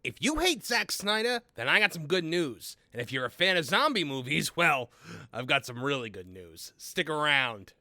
If you hate Zack Snyder, then I got some good news. And if you're a fan of zombie movies, well, I've got some really good news. Stick around.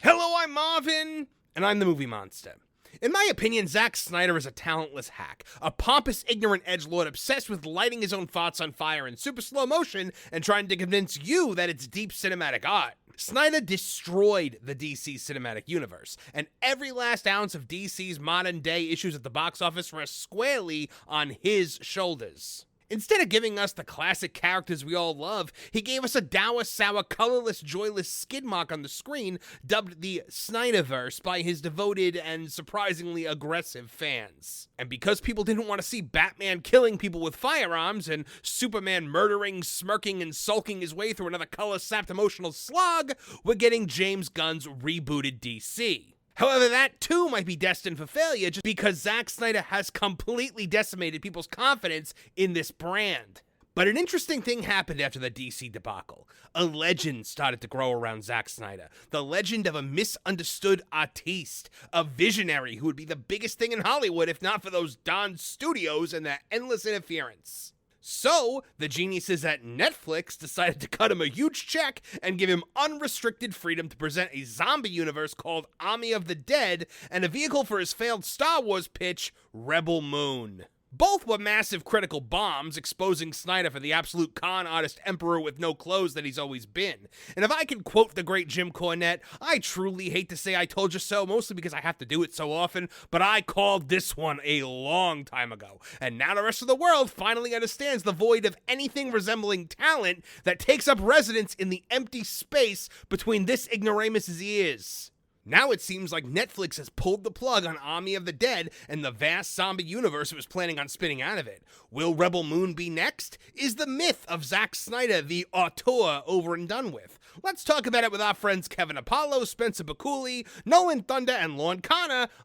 Hello, I'm Marvin, and I'm the Movie Monster. In my opinion, Zack Snyder is a talentless hack, a pompous, ignorant edgelord obsessed with lighting his own thoughts on fire in super slow motion and trying to convince you that it's deep cinematic art. Snyder destroyed the DC cinematic universe, and every last ounce of DC's modern-day issues at the box office rests squarely on his shoulders. Instead of giving us the classic characters we all love, he gave us a dour, sour, colorless, joyless skid mark on the screen, dubbed the Snyderverse by his devoted and surprisingly aggressive fans. And because people didn't want to see Batman killing people with firearms and Superman murdering, smirking, and sulking his way through another color-sapped emotional slog, we're getting James Gunn's rebooted DC. However, that too might be destined for failure just because Zack Snyder has completely decimated people's confidence in this brand. But an interesting thing happened after the DC debacle. A legend started to grow around Zack Snyder. The legend of a misunderstood artiste, a visionary who would be the biggest thing in Hollywood if not for those darn studios and their endless interference. So, the geniuses at Netflix decided to cut him a huge check and give him unrestricted freedom to present a zombie universe called Army of the Dead and a vehicle for his failed Star Wars pitch, Rebel Moon. Both were massive critical bombs, exposing Snyder for the absolute con artist emperor with no clothes that he's always been. And if I can quote the great Jim Cornette, I truly hate to say I told you so, mostly because I have to do it so often, but I called this one a long time ago. And now the rest of the world finally understands the void of anything resembling talent that takes up residence in the empty space between this ignoramus's ears. Now it seems like Netflix has pulled the plug on Army of the Dead and the vast zombie universe it was planning on spinning out of it. Will Rebel Moon be next? Is the myth of Zack Snyder the auteur over and done with? Let's talk about it with our friends Kevin Apollo, Spencer Bakuli, Nolan Thunder, and Lorn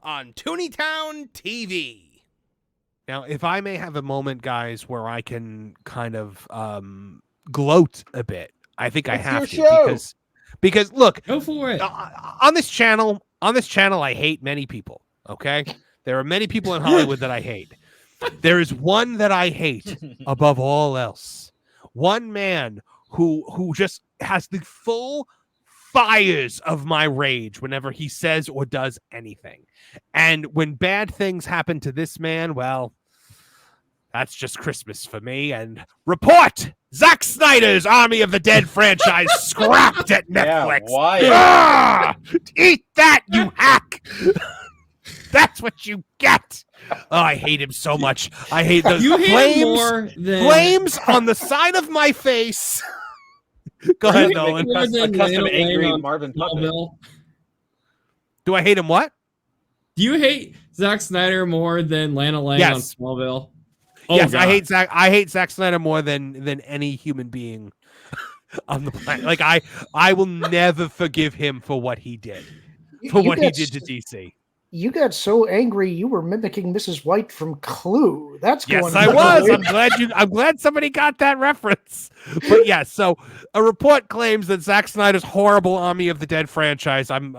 on Tooney Town TV. Now, if I may have a moment, guys, where I can kind of gloat a bit, I think I have to because look, go for it. On this channel, I hate many people. Okay, there are many people in Hollywood that I hate. There is one that I hate above all else. One man who just has the full fires of my rage whenever he says or does anything. And when bad things happen to this man, well, that's just Christmas for me. And report! Zack Snyder's Army of the Dead franchise scrapped at Netflix. Yeah, why? Eat that, you hack! That's what you get. Oh, I hate him so much. I hate those flames on the side of my face. Go ahead, Nolan. A custom angry Marvin puppet. Do I hate him what? Do you hate Zack Snyder more than Lana Lang on Smallville? Oh, yes, God. I hate Zack Snyder more than any human being on the planet. Like I will never forgive him for what he did. For what he did to DC. You got so angry you were mimicking Mrs. White from Clue. That's yes, I was. I'm glad somebody got that reference. But yeah, so a report claims that Zack Snyder's horrible Army of the Dead franchise. I'm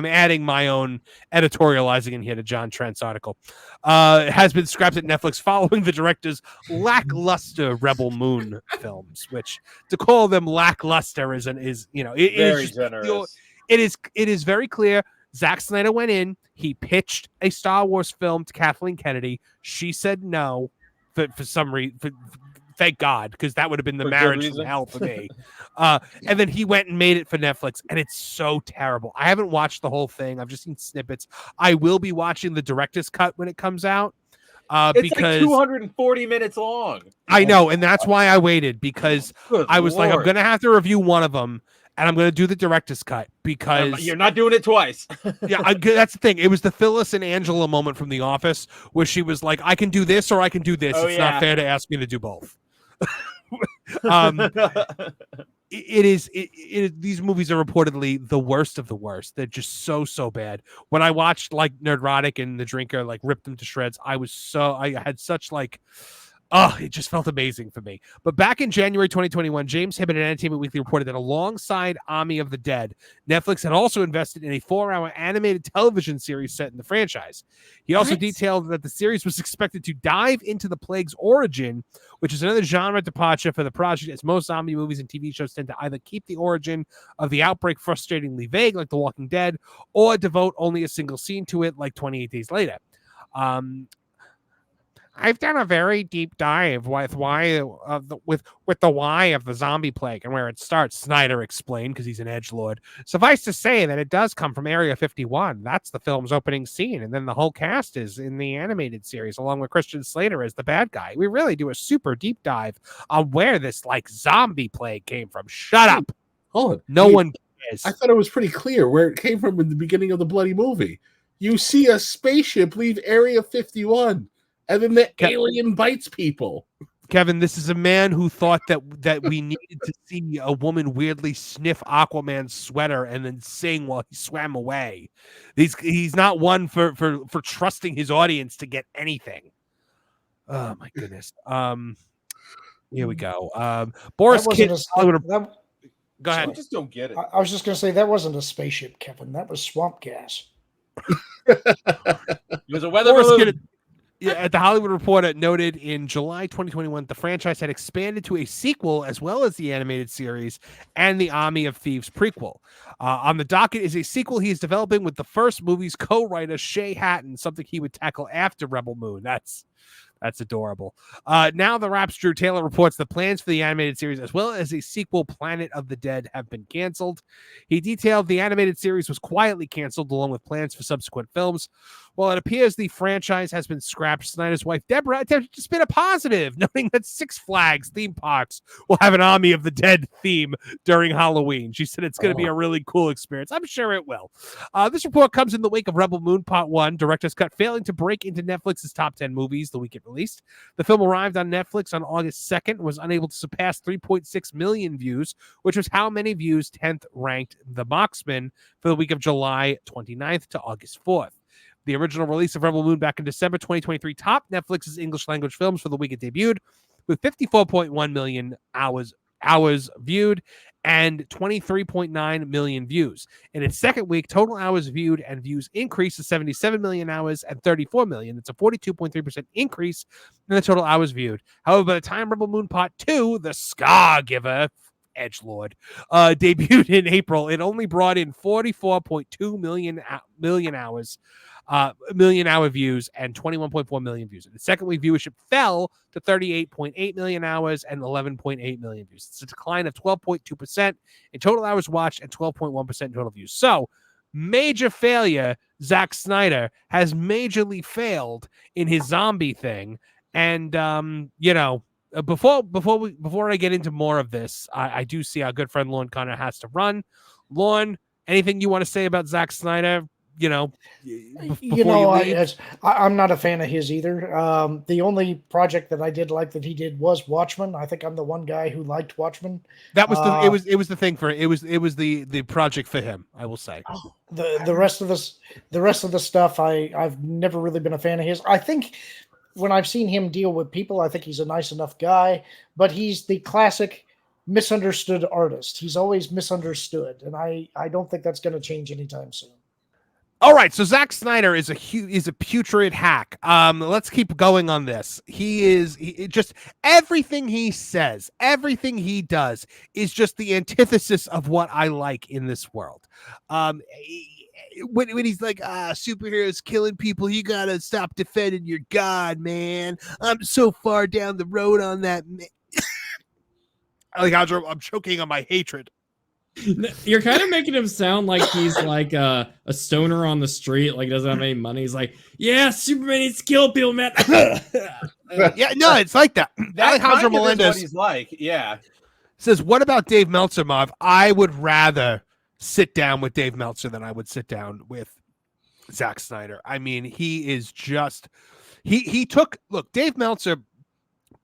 adding my own editorializing in here to John Trent's article. Has been scrapped at Netflix following the director's lackluster Rebel Moon films, which to call them lackluster is very generous. It is very clear. Zack Snyder went in. He pitched a Star Wars film to Kathleen Kennedy. She said no for some reason. Thank God, because that would have been the marriage from hell for me. And then he went and made it for Netflix, and it's so terrible. I haven't watched the whole thing. I've just seen snippets. I will be watching the director's cut when it comes out. It's because like 240 minutes long. I know, and that's why I waited, because I was like, I'm going to have to review one of them, and I'm going to do the director's cut, because... You're not doing it twice. Yeah, that's the thing. It was the Phyllis and Angela moment from The Office, where she was like, I can do this or I can do this. It's not fair to ask me to do both. These movies are reportedly the worst of the worst. They're just so bad. When I watched like Nerdrotic and The Drinker like rip them to shreds, I had such like Oh, it just felt amazing for me. But back in January 2021, James Hibbett at Entertainment Weekly reported that alongside Army of the Dead, Netflix had also invested in a 4-hour animated television series set in the franchise. He also detailed that the series was expected to dive into the plague's origin, which is another genre departure for the project, as most zombie movies and TV shows tend to either keep the origin of the outbreak frustratingly vague, like The Walking Dead, or devote only a single scene to it, like 28 Days Later. I've done a very deep dive with the why of the zombie plague and where it starts, Snyder explained, because he's an edgelord. Suffice to say that it does come from Area 51. That's the film's opening scene, and then the whole cast is in the animated series, along with Christian Slater as the bad guy. We really do a super deep dive on where this zombie plague came from. Shut up. Hold on. No one cares. I thought it was pretty clear where it came from in the beginning of the bloody movie. You see a spaceship leave Area 51. And then the alien bites people. Kevin, this is a man who thought that we needed to see a woman weirdly sniff Aquaman's sweater and then sing while he swam away. He's not one for trusting his audience to get anything. Oh my goodness. Here we go. Boris Kidd. Go ahead. I just don't get it. I was just going to say that wasn't a spaceship, Kevin. That was swamp gas. It was a weather balloon. At the Hollywood Reporter noted in July 2021, the franchise had expanded to a sequel as well as the animated series and the Army of Thieves prequel. On the docket is a sequel he is developing with the first movie's co-writer, Shay Hatton, something he would tackle after Rebel Moon. That's adorable. Now the Rap's Drew Taylor reports the plans for the animated series as well as a sequel, Planet of the Dead, have been canceled. He detailed the animated series was quietly canceled along with plans for subsequent films. While it appears the franchise has been scrapped, Snyder's wife, Deborah, attempted to spin a positive, noting that Six Flags theme parks will have an Army of the Dead theme during Halloween. She said it's going to be a really cool experience. I'm sure it will. This report comes in the wake of Rebel Moon Part 1, director's cut, failing to break into Netflix's top 10 movies the week it released. The film arrived on Netflix on August 2nd and was unable to surpass 3.6 million views, which was how many views 10th ranked The Marksman for the week of July 29th to August 4th. The original release of Rebel Moon back in December 2023 topped Netflix's English language films for the week it debuted, with 54.1 million hours viewed and 23.9 million views. In its second week, total hours viewed and views increased to 77 million hours and 34 million. It's a 42.3% increase in the total hours viewed. However, by the time Rebel Moon Part 2, The Scar Giver, edgelord, debuted in April, it only brought in 44.2 million hour views and 21.4 million views. In the second week, viewership fell to 38.8 million hours and 11.8 million views. It's a decline of 12.2% in total hours watched and 12.1% in total views. So, major failure. Zack Snyder has majorly failed in his zombie thing. And, before I get into more of this, I do see our good friend Lorn Connor has to run. Lorn, anything you want to say about Zack Snyder? I'm not a fan of his either. The only project that I did like that he did was Watchmen. I think I'm the one guy who liked Watchmen. That was it was the thing for it was the project for him, I will say. The rest of the stuff I've never really been a fan of his. I think when I've seen him deal with people, I think he's a nice enough guy, but he's the classic misunderstood artist. He's always misunderstood, and I don't think that's going to change anytime soon. All right, so Zack Snyder is a putrid hack. Let's keep going on this. He just everything he says, everything he does is just the antithesis of what I like in this world. When he's like, superheroes killing people, you gotta stop defending your god, man. I'm so far down the road on that. Alejandro, I'm choking on my hatred. You're kind of making him sound like he's like a stoner on the street, like doesn't have any money. He's like, yeah, Superman needs to kill people, man. Yeah, no, it's like that. Alejandro Melendez, what he's like, yeah, says, what about Dave Meltzer, Marv? I would rather sit down with Dave Meltzer than I would sit down with Zack Snyder. I mean, he is just look, Dave Meltzer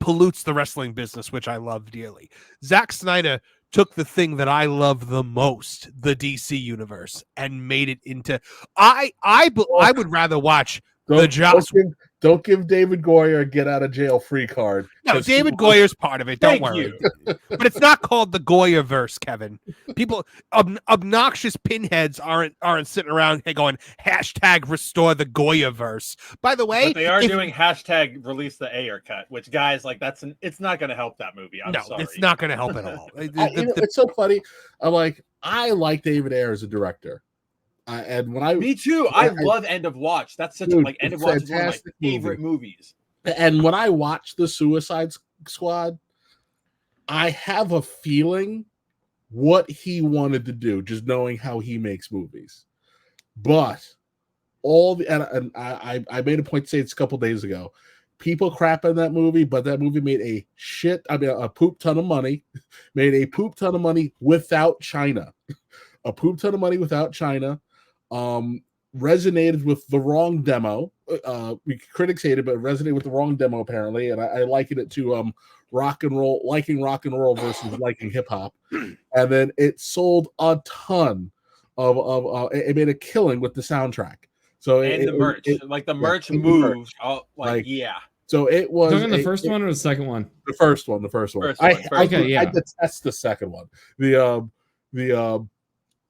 pollutes the wrestling business, which I love dearly. Zack Snyder took the thing that I love the most, the DC universe, and made it into I would rather watch Don't give David Goyer a get out of jail free card. No, David Goyer's part of it. Don't worry. you. But it's not called the Goyer-verse, Kevin. People, obnoxious pinheads aren't sitting around here going hashtag restore the Goyer-verse. By the way, But they are doing hashtag release the Ayer cut, which guys like it's not going to help that movie. I'm sorry. It's not going to help at all. It's so funny. I like David Ayer as a director. And when Me too. I love End of Watch. That's such Dude, End of Watch is one of my favorite movies. And when I watch the Suicide Squad, I have a feeling what he wanted to do, just knowing how he makes movies. But I made a point to say this a couple days ago. People crap on that movie, but that movie made a poop ton of money. Made a poop ton of money without China. A poop ton of money without China. Resonated with the wrong demo. Critics hated, but resonated with the wrong demo apparently, and I likened it to rock and roll versus liking hip hop, and then it sold a ton of it made a killing with the soundtrack. So the merch, the merch moved. So it was the first one or the second one? The first one. I detest the second one.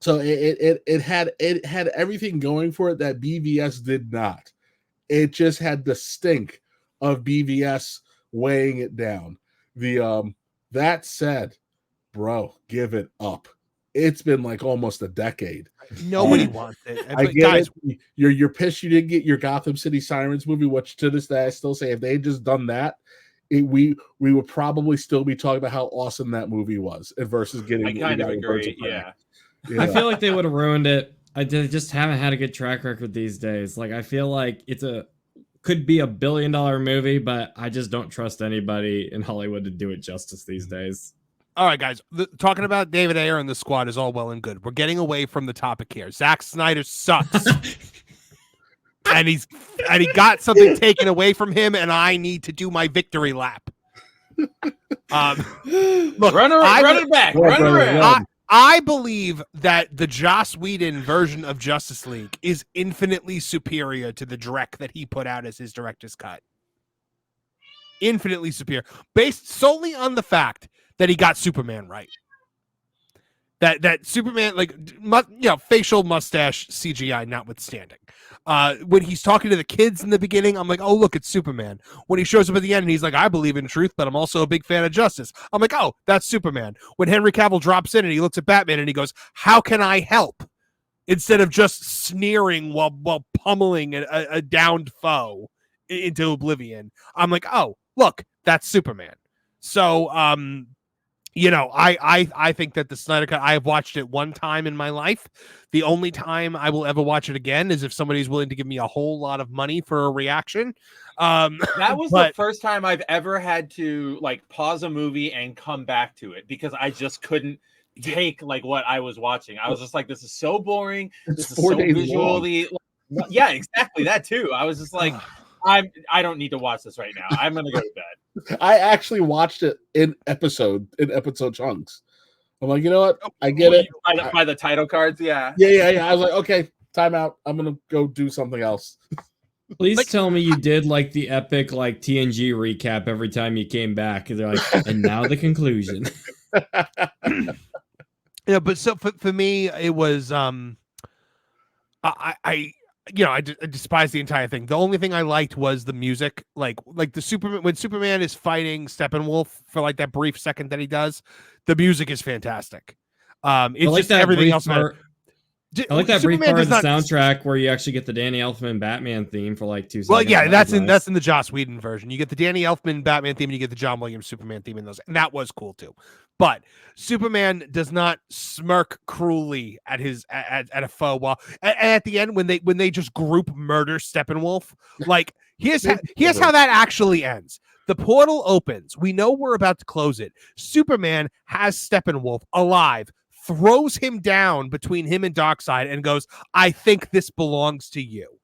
So it had everything going for it that BVS did not. It just had the stink of BVS weighing it down. That said, bro, give it up. It's been like almost a decade. Nobody wants it. I get guys, it. You're pissed you didn't get your Gotham City Sirens movie, which to this day I still say if they had just done that, we would probably still be talking about how awesome that movie was versus getting. I kind of agree. Yeah. I feel like they would have ruined it. They just haven't had a good track record these days. I feel like could be $1 billion movie, but I just don't trust anybody in Hollywood to do it justice these days. All right, guys. Talking about David Ayer and the squad is all well and good. We're getting away from the topic here. Zack Snyder sucks. and he got something taken away from him, and I need to do my victory lap. Look, run it back. Run around. I believe that the Joss Whedon version of Justice League is infinitely superior to the Drek that he put out as his director's cut. Infinitely superior. Based solely on the fact that he got Superman right. That Superman, facial mustache CGI notwithstanding. When he's talking to the kids in the beginning, I'm like, oh, look, it's Superman. When he shows up at the end and he's like, I believe in truth, but I'm also a big fan of justice. I'm like, oh, that's Superman. When Henry Cavill drops in and he looks at Batman and he goes, how can I help? Instead of just sneering while pummeling a downed foe into oblivion. I'm like, oh, look, that's Superman. So, I think that the Snyder Cut, I have watched it one time in my life. The only time I will ever watch it again is if somebody's willing to give me a whole lot of money for a reaction. That was the first time I've ever had to pause a movie and come back to it because I just couldn't take what I was watching. I was just like, this is so boring. This is so visually. Yeah, exactly. That too. I was just like, I don't need to watch this right now. I'm gonna go to bed. I actually watched it in episode chunks. I'm like, you know what? I get it. By the title cards, yeah. I was like, okay, time out. I'm gonna go do something else. Please tell me you did the epic TNG recap every time you came back. They're like, and now the conclusion. Yeah, but so for me, it was I despise the entire thing. The only thing I liked was the music, like the Superman when Superman is fighting Steppenwolf for that brief second that he does. The music is fantastic. It's just everything else. I like that brief part of the soundtrack where you actually get the Danny Elfman Batman theme for 2 seconds. Well, yeah, that's in the Joss Whedon version. You get the Danny Elfman Batman theme and you get the John Williams Superman theme in those, and that was cool too. But Superman does not smirk cruelly at a foe while at the end when they just group murder Steppenwolf. Here's how that actually ends. The portal opens. We know we're about to close it. Superman has Steppenwolf alive, throws him down between him and Darkseid and goes, I think this belongs to you.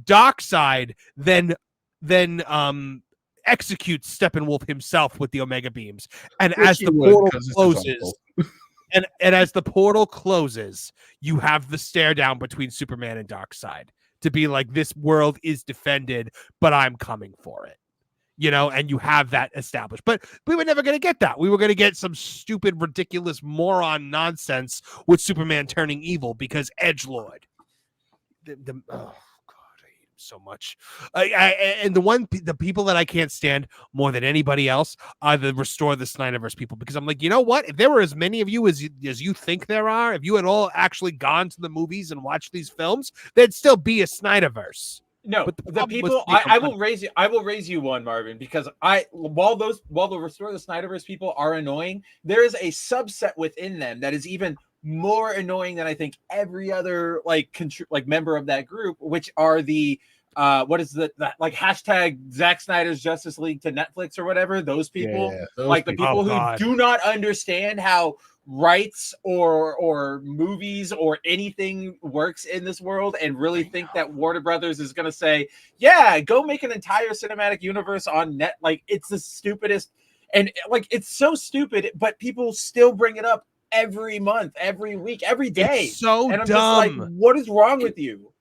Darkseid then executes Steppenwolf himself with the Omega beams. And as the portal closes, and as the portal closes, you have the stare down between Superman and Darkseid. to be like, this world is defended, but I'm coming for it. And you have that established. But we were never going to get that. We were going to get some stupid, ridiculous moron nonsense with Superman turning evil because edgelord. Oh God, I hate him so much. And the people that I can't stand more than anybody else are the restore the Snyderverse people, because I'm like, you know what? If there were as many of you as you think there are, if you had all actually gone to the movies and watched these films, there'd still be a Snyderverse. No, but the people. I will raise you. I will raise you one, Marvin, because while the restore the Snyderverse people are annoying, there is a subset within them that is even more annoying than I think every other member of that group, which are the what is the hashtag Zack Snyder's Justice League to Netflix or whatever. Those people, the people who do not understand how rights or movies or anything works in this world, and really think that Warner Brothers is going to say, yeah, go make an entire cinematic universe on net. It's the stupidest, and it's so stupid, but people still bring it up every month, every week, every day. It's so and I'm dumb. just like, what is wrong with you?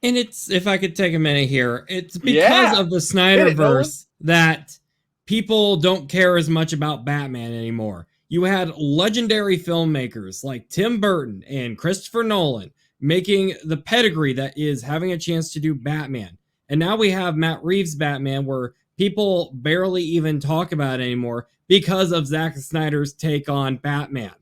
And it's, if I could take a minute here, it's because of the Snyderverse that people don't care as much about Batman anymore. You had legendary filmmakers like Tim Burton and Christopher Nolan making the pedigree that is having a chance to do Batman. And now we have Matt Reeves' Batman, where people barely even talk about it anymore because of Zack Snyder's take on Batman.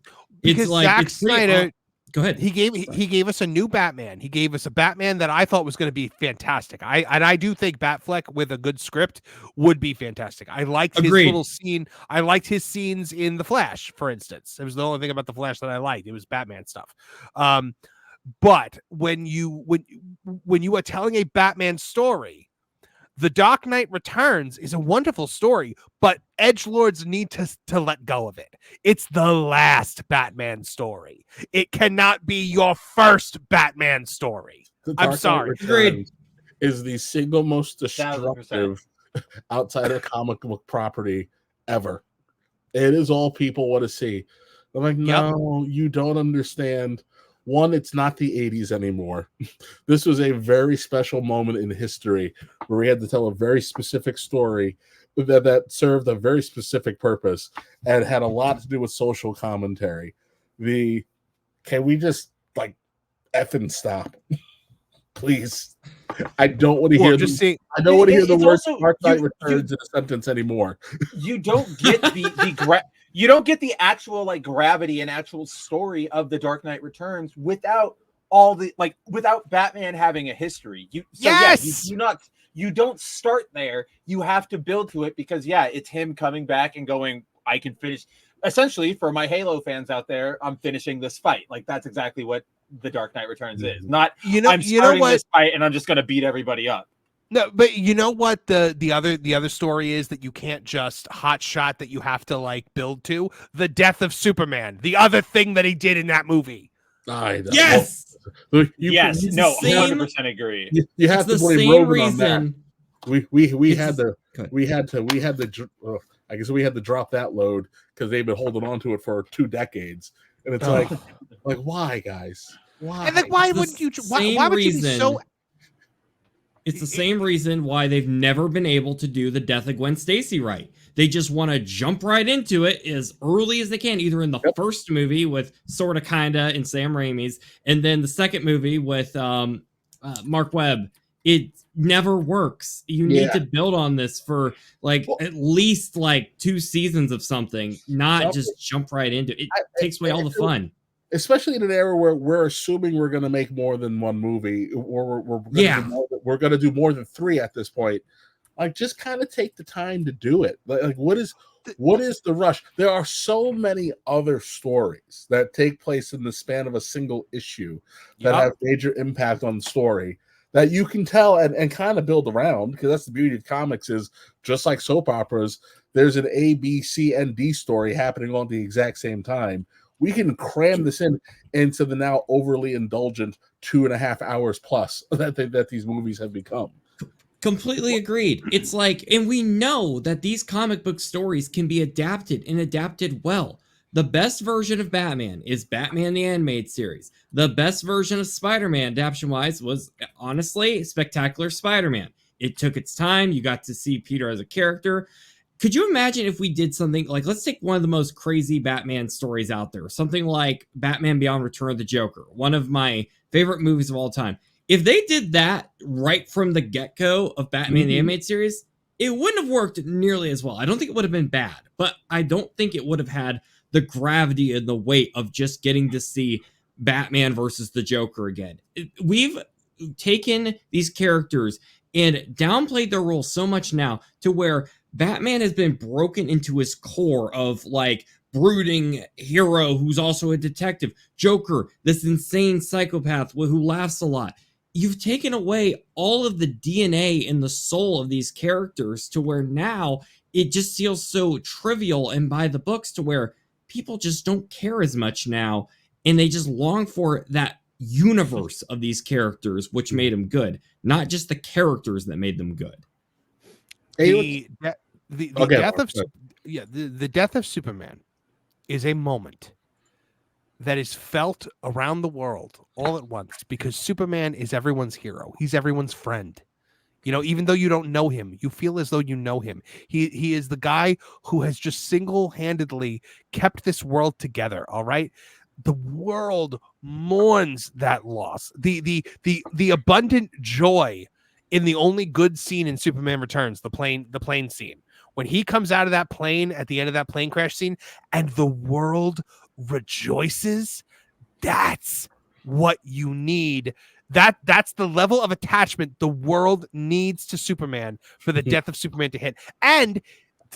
Because Zack Snyder, go ahead. He gave us a new Batman. He gave us a Batman that I thought was going to be fantastic. I do think Batfleck with a good script would be fantastic. I liked his little scene. I liked his scenes in The Flash, for instance. It was the only thing about The Flash that I liked. It was Batman stuff. But when you are telling a Batman story, The Dark Knight Returns is a wonderful story, but edgelords need to let go of it. It's the last Batman story. It cannot be your first Batman story. I'm sorry. Agreed. Is the single most destructive outside of comic book property ever. It is all people want to see. I'm like, no, you don't understand. One, it's not the 80s anymore. This was a very special moment in history where we had to tell a very specific story that served a very specific purpose and had a lot to do with social commentary. Can we just effing stop? Please. I don't want to hear I don't want to hear the word Dark Knight Returns in a sentence anymore. You don't get you don't get the actual gravity and actual story of The Dark Knight Returns without all the without Batman having a history. You don't start there. You have to build to it because it's him coming back and going, I can finish. Essentially, for my Halo fans out there, I'm finishing this fight. That's exactly what The Dark Knight Returns is. Not I'm starting this fight and I'm just going to beat everybody up. No, but you know what the other story is that you can't just hot shot, that you have to build to? The death of Superman, the other thing that he did in that movie. Yes. Yes. No, 100% agree. You have to blame Roman on that. We had to I guess we had to drop that load because they've been holding on to it for 2 decades, and it's like why, guys? Why? And why wouldn't you? Why would you be so? It's the same reason why they've never been able to do the death of Gwen Stacy right. They just want to jump right into it as early as they can, either in the first movie with sorta kinda in Sam Raimi's, and then the second movie with Mark Webb. It never works. You need to build on this for at least 2 seasons of something, not just jump right into it. It takes away all the fun. Especially in an era where we're assuming we're going to make more than one movie, or we're going to do more than 3 at this point. Just kind of take the time to do it. What is the rush? There are so many other stories that take place in the span of a single issue that have major impact on the story that you can tell and kind of build around, because that's the beauty of comics is, just like soap operas, there's an A, B, C, and D story happening all at the exact same time. We can cram this into the now overly indulgent 2.5 hours plus that these movies have become. Completely agreed. It's and we know that these comic book stories can be adapted and adapted well. The best version of Batman is Batman the Animated Series. The best version of Spider-Man, adaptation-wise, was honestly Spectacular Spider-Man. It took its time. You got to see Peter as a character. Could you imagine if we did something like, let's take one of the most crazy Batman stories out there, something like Batman Beyond Return of the Joker, one of my favorite movies of all time. If they did that right from the get-go of Batman the Animated Series, it wouldn't have worked nearly as well. I don't think it would have been bad, but I don't think it would have had the gravity and the weight of just getting to see Batman versus the Joker again. We've taken these characters and downplayed their role so much now to where Batman has been broken into his core of like brooding hero who's also a detective. Joker, this insane psychopath who laughs a lot. You've taken away all of the DNA and the soul of these characters to where now it just feels so trivial and by the books to where people just don't care as much now, and they just long for that universe of these characters, which made them good, not just the characters that made them good. The death of Superman is a moment that is felt around the world all at once because Superman is everyone's hero. He's everyone's friend. You know, even though you don't know him, you feel as though you know him. He is the guy who has just single-handedly kept this world together, all right? The world mourns that loss. The abundant joy in the only good scene in Superman Returns, the plane scene. When he comes out of that plane at the end of that plane crash scene and the world rejoices, that's what you need. That's the level of attachment the world needs to Superman for the death of Superman to hit. And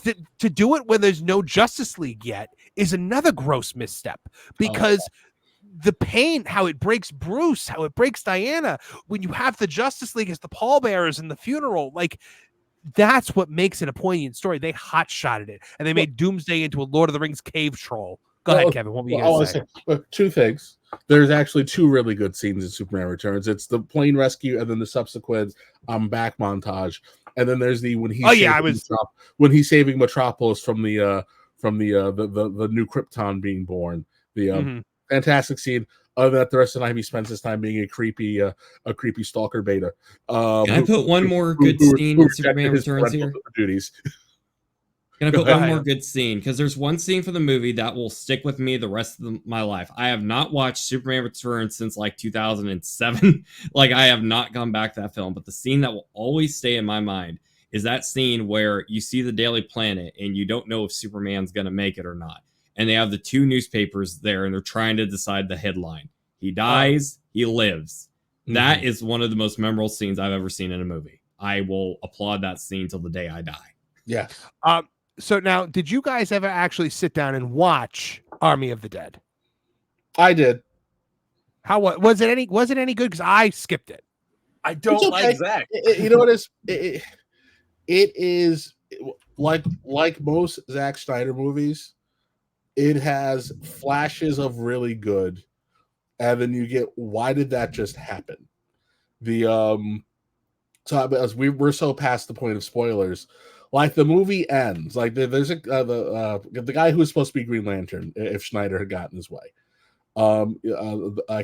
to do it when there's no Justice League yet is another gross misstep because the pain, how it breaks Bruce, how it breaks Diana, when you have the Justice League as the pallbearers in the funeral, like that's what makes it a poignant story. They hot-shotted it and they made Doomsday into a Lord of the Rings cave troll. Go ahead, Kevin. What were you going to say? Two things. There's actually two really good scenes in Superman Returns. It's the plane rescue and then the subsequent back montage. And then there's the when he's saving Metropolis from the new Krypton being born. The fantastic scene. Other than that, the rest of the time he spends his time being a creepy stalker beta. Can I put one more good scene in Superman Returns here? Duties. Can I put one more good scene? Because there's one scene for the movie that will stick with me the rest of my life. I have not watched Superman Returns since like 2007. Like I have not gone back to that film. But the scene that will always stay in my mind is that scene where you see the Daily Planet and you don't know if Superman's going to make it or not. And they have the two newspapers there and they're trying to decide the headline. He dies, he lives. That is one of the most memorable scenes I've ever seen in a movie. I will applaud that scene till the day I die. Yeah. So now, did you guys ever actually sit down and watch Army of the Dead? I did. How was it any good? Because I skipped it. I don't like Zack. You know what it is like most Zack Snyder movies. It has flashes of really good, and then you get why did that just happen? So as we're so past the point of spoilers. Like the movie ends, like there's the guy who was supposed to be Green Lantern if Schneider had gotten his way. I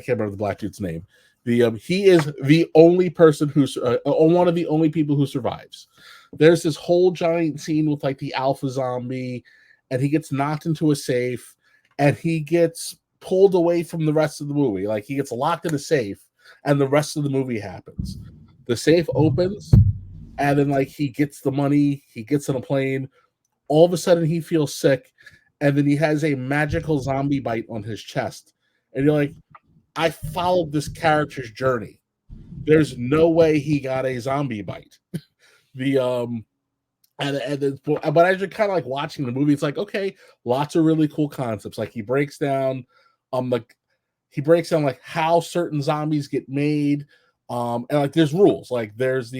can't remember the black dude's name. He is the only person who's one of the only people who survives. There's this whole giant scene with like the alpha zombie, and he gets knocked into a safe, and he gets pulled away from the rest of the movie. Like he gets locked in a safe, and the rest of the movie happens. The safe opens. And then, like, he gets the money, he gets on a plane. All of a sudden, he feels sick. And then he has a magical zombie bite on his chest. And you're like, I followed this character's journey. There's no way he got a zombie bite. But as you're kind of like watching the movie, it's like, okay, lots of really cool concepts. Like, he breaks down like how certain zombies get made. And like, there's rules. Like, there's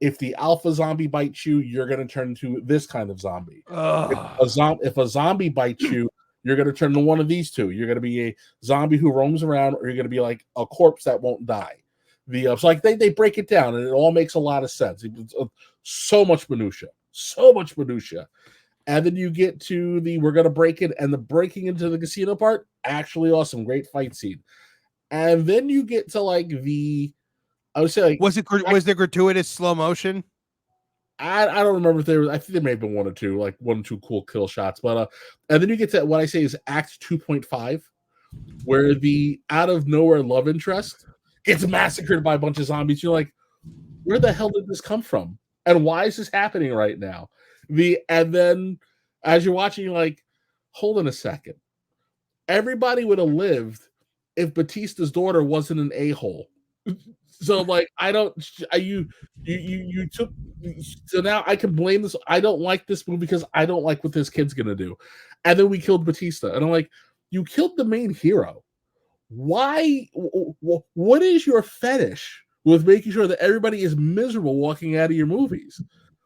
if the alpha zombie bites you, you're going to turn into this kind of zombie. If a zombie bites you, you're going to turn into one of these two. You're going to be a zombie who roams around, or you're going to be like a corpse that won't die. So like they break it down, and it all makes a lot of sense. So much minutia. And then you get to the we're gonna break it, and the breaking into the casino part, actually awesome, great fight scene. And then you get to like I would say like Was there gratuitous slow motion? I don't remember if there was. I think there may have been one or two cool kill shots. But and then you get to what I say is Act 2.5, where the out of nowhere love interest gets massacred by a bunch of zombies. You're like, where the hell did this come from? And why is this happening right now? And then as you're watching, you're like, hold on a second. Everybody would have lived if Batista's daughter wasn't an a-hole. So like you took, so now I can blame this. I don't like this movie because I don't like what this kid's gonna do. And then we killed Batista, and I'm like, you killed the main hero. Why? What is your fetish with making sure that everybody is miserable walking out of your movies?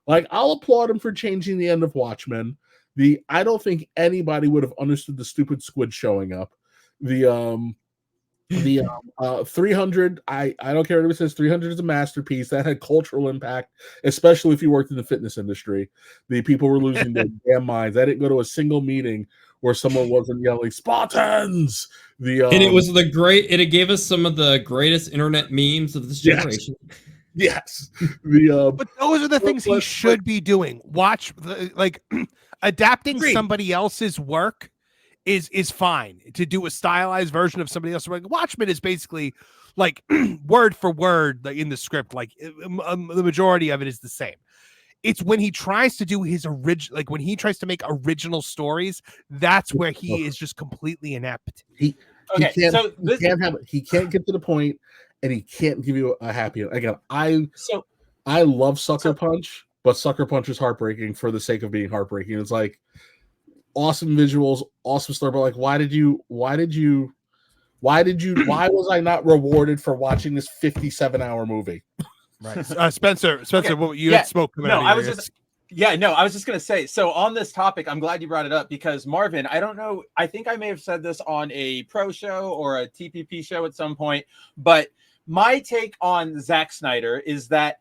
Like, I'll applaud him for changing the end of Watchmen. I don't think anybody would have understood the stupid squid showing up. The 300, I don't care what it says, 300 is a masterpiece that had cultural impact, especially if you worked in the fitness industry. The people were losing their damn minds. I didn't go to a single meeting where someone wasn't yelling Spartans. And it was it gave us some of the greatest internet memes of this generation. Yes. But those are the things he should be doing. Adapting somebody else's work is fine. To do a stylized version of somebody else's work. Watchmen is basically like word for word in the script. Like the majority of it is the same. It's when he tries to do his original, like when he tries to make original stories, that's where he is just completely inept. He can't get to the point, and he can't give you a happy end. Again, I love Sucker Punch, but Sucker Punch is heartbreaking for the sake of being heartbreaking. It's like awesome visuals, awesome story, but like, why was I not rewarded for watching this 57-hour movie? Right. Spencer, what you had smoke coming out of your I was just gonna say, so on this topic, I'm glad you brought it up because Marvin, I don't know, I think I may have said this on a pro show or a TPP show at some point, but my take on Zack Snyder is that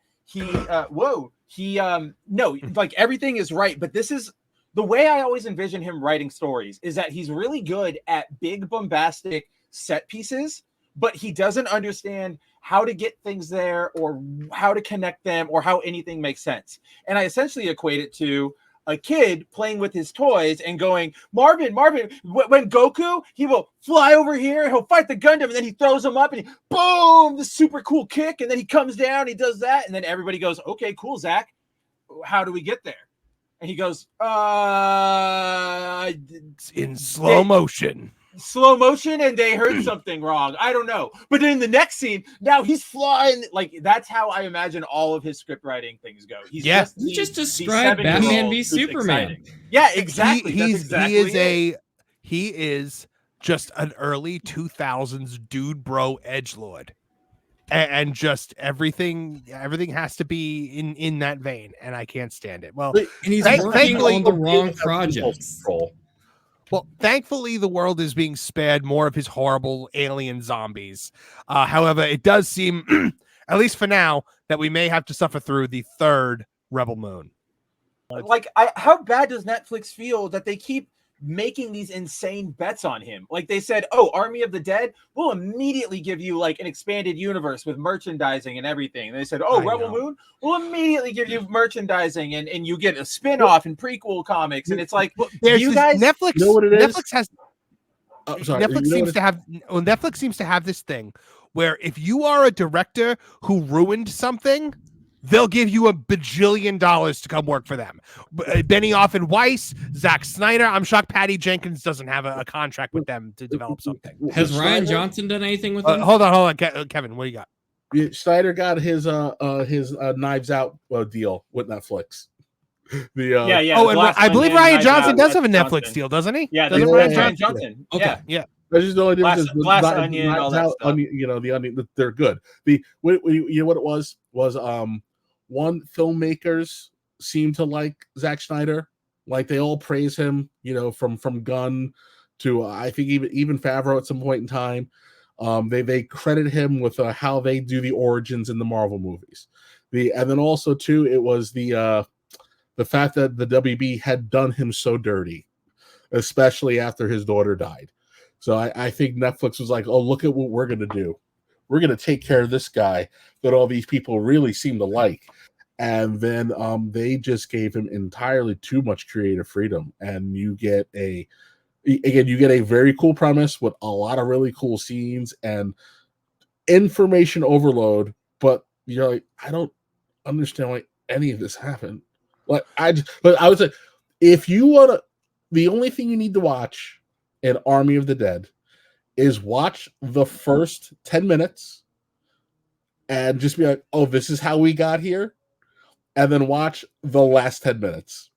like everything is right, but this is the way I always envision him writing stories is that he's really good at big bombastic set pieces, but he doesn't understand how to get things there or how to connect them or how anything makes sense. And I essentially equate it to a kid playing with his toys and going, Marvin, when Goku, he will fly over here, he'll fight the Gundam, and then he throws him up and he, boom, this super cool kick. And then he comes down, he does that. And then everybody goes, okay, cool, Zach. How do we get there? And he goes, in slow motion. And they heard something wrong. I don't know. But then in the next scene, now he's flying. Like, that's how I imagine all of his script writing things go. You just described Batman v Superman. Exciting. Yeah, exactly. He is just an early 2000s dude bro edgelord. And just everything has to be in that vein, and I can't stand it. Well, and he's working on the wrong projects. Well, thankfully, the world is being spared more of his horrible alien zombies. However, it does seem, at least for now, that we may have to suffer through the third Rebel Moon. Like, how bad does Netflix feel that they keep making these insane bets on him? Like they said, Army of the Dead will immediately give you like an expanded universe with merchandising and everything. And they said, Rebel Moon will immediately give you merchandising and you get a spin-off and prequel comics. And it's like, you guys Netflix, know what it is? Netflix has Netflix seems to have this thing where if you are a director who ruined something, they'll give you $1 bajillion to come work for them. Benioff and Weiss, Zack Snyder. I'm shocked Patty Jenkins doesn't have a contract with them to develop something. Has Rian Johnson done anything with them? Hold on, Kevin. What do you got? Snyder got his Knives Out deal with Netflix. I believe Rian Johnson does have a Netflix deal, doesn't he? Yeah, doesn't Rian Johnson. Okay, yeah. That's just the only difference. Glass Onion, all that stuff. The onion, they're good. What it was one, filmmakers seem to like Zack Snyder. Like they all praise him, from Gunn to I think even Favreau at some point in time. They credit him with how they do the origins in the Marvel movies. And then also too, it was the The fact that the WB had done him so dirty, especially after his daughter died. So I think Netflix was like, oh, look at what we're going to do. We're going to take care of this guy that all these people really seem to like. And then they just gave him entirely too much creative freedom. And you get a very cool premise with a lot of really cool scenes and information overload. But you're like, I don't understand why any of this happened. But I would say, if you want to, the only thing you need to watch in Army of the Dead is watch the first 10 minutes and just be like, oh, this is how we got here. And then watch the last 10 minutes.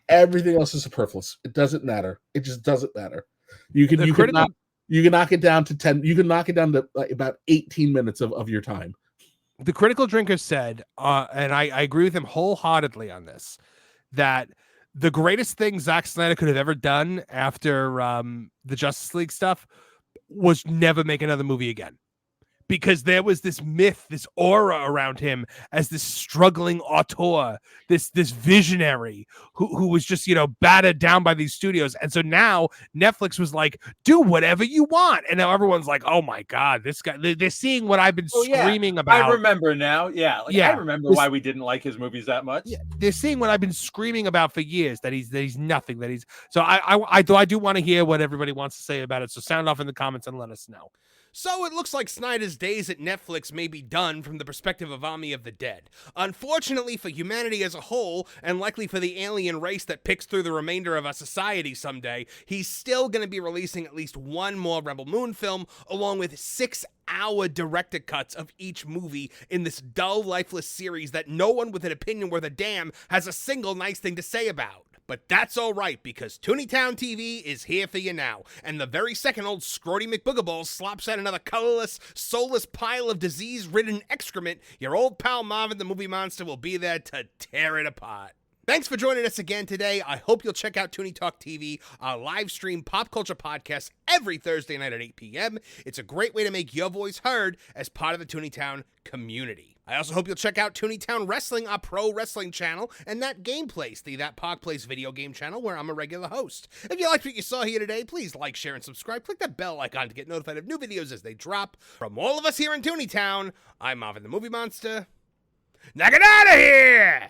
Everything else is superfluous. It doesn't matter. It just doesn't matter. You can knock it down to 10. You can knock it down to like about 18 minutes of your time. The Critical Drinker said, and I agree with him wholeheartedly on this, that the greatest thing Zack Snyder could have ever done after the Justice League stuff was never make another movie again. Because there was this myth, this aura around him as this struggling auteur, this visionary who was just, battered down by these studios. And so now Netflix was like, do whatever you want. And now everyone's like, oh my God, this guy, they're seeing what I've been screaming about. I remember now. Yeah. I remember why we didn't like his movies that much. Yeah, they're seeing what I've been screaming about for years, that he's nothing, so I do want to hear what everybody wants to say about it. So sound off in the comments and let us know. So it looks like Snyder's days at Netflix may be done from the perspective of Army of the Dead. Unfortunately for humanity as a whole, and likely for the alien race that picks through the remainder of our society someday, he's still going to be releasing at least one more Rebel Moon film, along with 6-hour director cuts of each movie in this dull, lifeless series that no one with an opinion worth a damn has a single nice thing to say about. But that's all right, because Tooneytown TV is here for you now, and the very second old Scrody McBoogerballs slops out another colorless, soulless pile of disease-ridden excrement, your old pal Marvin the Movie Monster will be there to tear it apart. Thanks for joining us again today. I hope you'll check out Tooney Talk TV, our live stream pop culture podcast every Thursday night at 8 p.m. It's a great way to make your voice heard as part of the Tooneytown community. I also hope you'll check out Tooneytown Wrestling, our pro wrestling channel, and That Game Place, the That Pog Plays video game channel where I'm a regular host. If you liked what you saw here today, please like, share, and subscribe. Click that bell icon to get notified of new videos as they drop. From all of us here in Tooneytown, I'm Marvin the Movie Monster. Now get out of here!